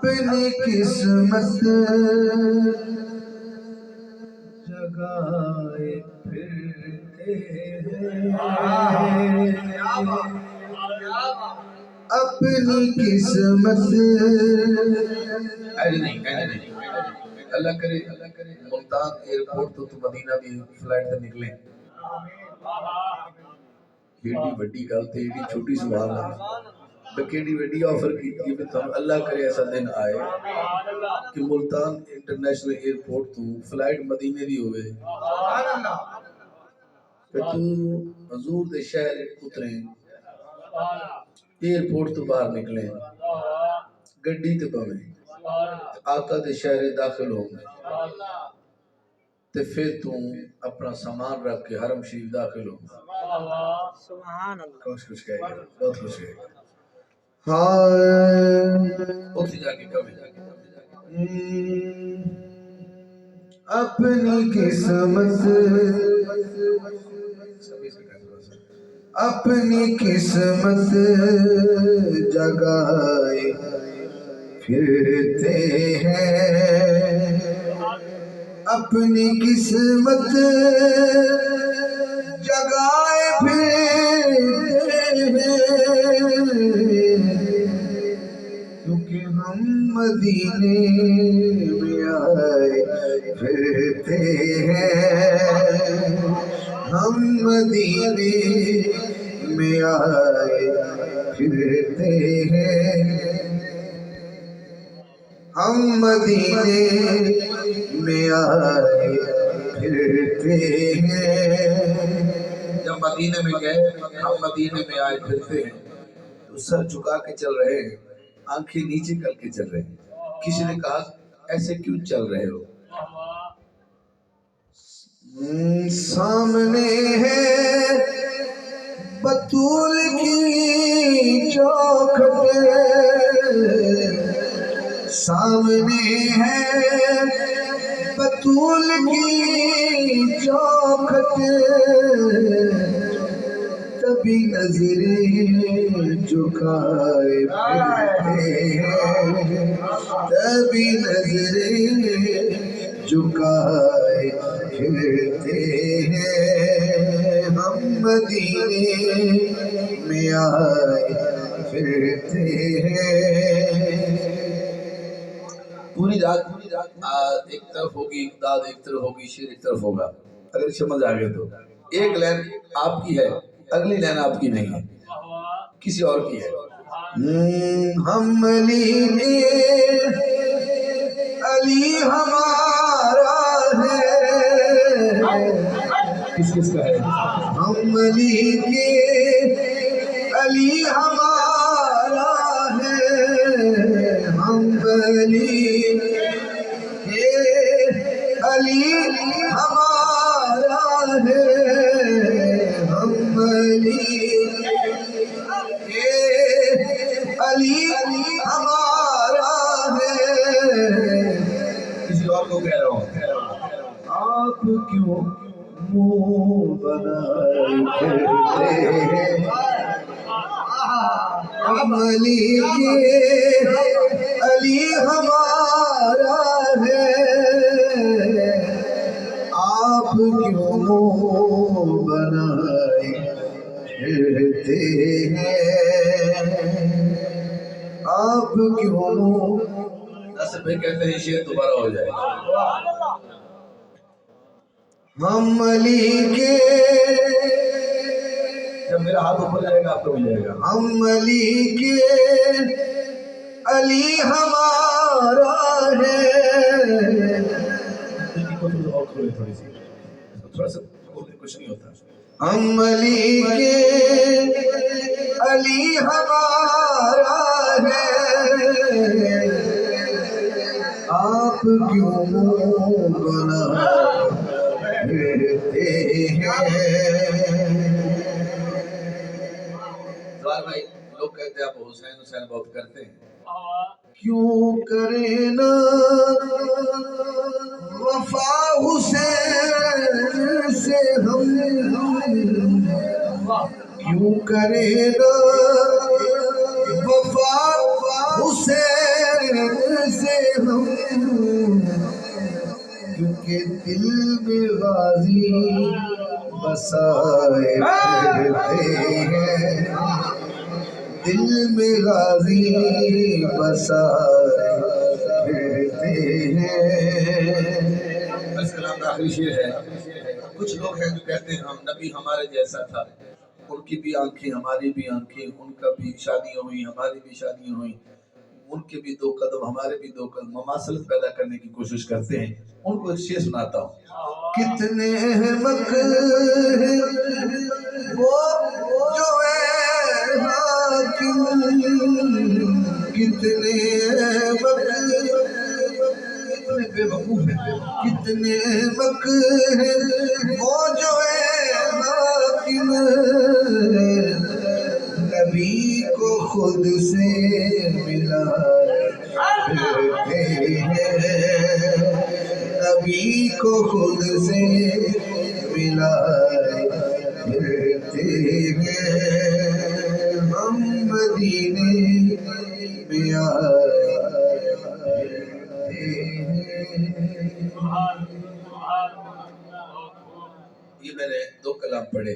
اپنی قسمت جگائے پھرتے ہیں، اپنی قسمت اللہ کرے ملتان ایئرپورٹ تو مدینہ بھی فلائٹ سے نکلیں، ایڈی بڑی گل تے ایڈی چھوٹی سوال ہے، بکیڈی ویڈی آفر کی تھی کہ تم اللہ کرے ایسا دن آئے کہ ملتان انٹرنیشنل ایئرپورٹ تو فلائٹ مدینے دی ہوئے کہ تو حضور دے شہر اتریں، ایئرپورٹ تو باہر نکلیں، گڈی تے پویں، آقا دے شہر داخل ہوں گے تے پھر تو اپنا سامان رکھ کے حرم شریف داخل ہوں گے۔ سبحان اللہ، خوش کہے گا، بہت خوش کہے گا۔ ہاں اٹھ جا کے کبھی اپنی قسمت اپنی قسمت جگائے پھرتے ہیں، اپنی قسمت جگائے پھرتے ہیں، کیونکہ ہم مدینے میں آئے پھرتے ہیں، ہم مدینے میں آئے پھرتے ہیں، ہم مدینے میں آئے پھرتے ہیں۔ جب مدینے میں گئے، ہم مدینے میں آئے پھرتے ہیں تو سر جھکا کے چل رہے ہیں، آنکھیں نیچے کر کے چل رہے ہیں۔ کسی نے کہا ایسے کیوں چل رہے ہو؟ سامنے ہے بطول کی چوکھٹ، سامنے ہے بطول کی چوکھٹ، تبھی نظریں جھکائے پھرتے ہیں، تبھی نظریں جھکائے پھرتے ہیں، ہم مدینے میں آئے پھرتے ہیں۔ پوری رات ایک طرف ہوگی امداد، ایک طرف ہوگی شیر، ایک طرف ہوگا، اگر سمجھ آ گئے تو ایک لائن آپ کی ہے، اگلی لائن آپ کی نہیں ہے، کسی اور کی ہے۔ ہم علی ہمارا ہے، کس کس کا ہے؟ ہم علی کے علی ہمارا ہے، ہم علی کے علی ہمارا ہے، ہم علی کے علی ہمارا ہے۔ کسی اور کو کہہ رہا ہوں، آپ کیوں منہ بنائے پھرتے ہیں، ہم علی کے علی ہمارا ہے، آپ کیوں منہ بنائے پھرتے ہیں، آپ کیوں منہ۔ ناصر بھائی کہتے ہیں شعر دوبارہ ہو جائے۔ ہم علی کے، جب میرا ہاتھ اوپر جائے گا آپ کو مل جائے گا، ہم علی کے علی ہمارا ہے، تھوڑا سا کچھ نہیں ہوتا، ہم علی کے علی ہمارا ہے، آپ کیوں منہ بنائے پھرتے ہیں۔ سوال بھائی لوگ کہتے ہیں آپ حسین حسین بہت کرتے ہیں، کیوں کرے نا وفا حسین سے ہم، کیوں کرے نا وفا حسین کے دل میں غازی بسائے پھرتے ہیں، دل میں غازی بسائے پھرتے ہیں۔ اس کلام کا آخری شعر ہے، کچھ لوگ ہیں جو کہتے ہیں ہم نبی ہمارے جیسا تھا، ان کی بھی آنکھیں ہماری بھی آنکھیں، ان کا بھی شادیاں ہوئی ہماری بھی شادیاں ہوئیں، ان کے بھی 2 قدم ہمارے بھی 2 قدم، مماثلت پیدا کرنے کی کوشش کرتے ہیں۔ ان کو ایک شعر سناتا ہوں، کتنے مکر ہیں وہ جو ہے حاکم، کتنے مکر، کتنے بے وقوف ہیں، کتنے مکر ہیں وہ جو ہے حاکم، نبی کو خود سے ملا پھرتے ہیں، نبی کو خود سے ملا پھرتے ہیں، ہم مدینے میں آئے پھرتے ہیں۔ یہ میں نے 2 کلام پڑھے۔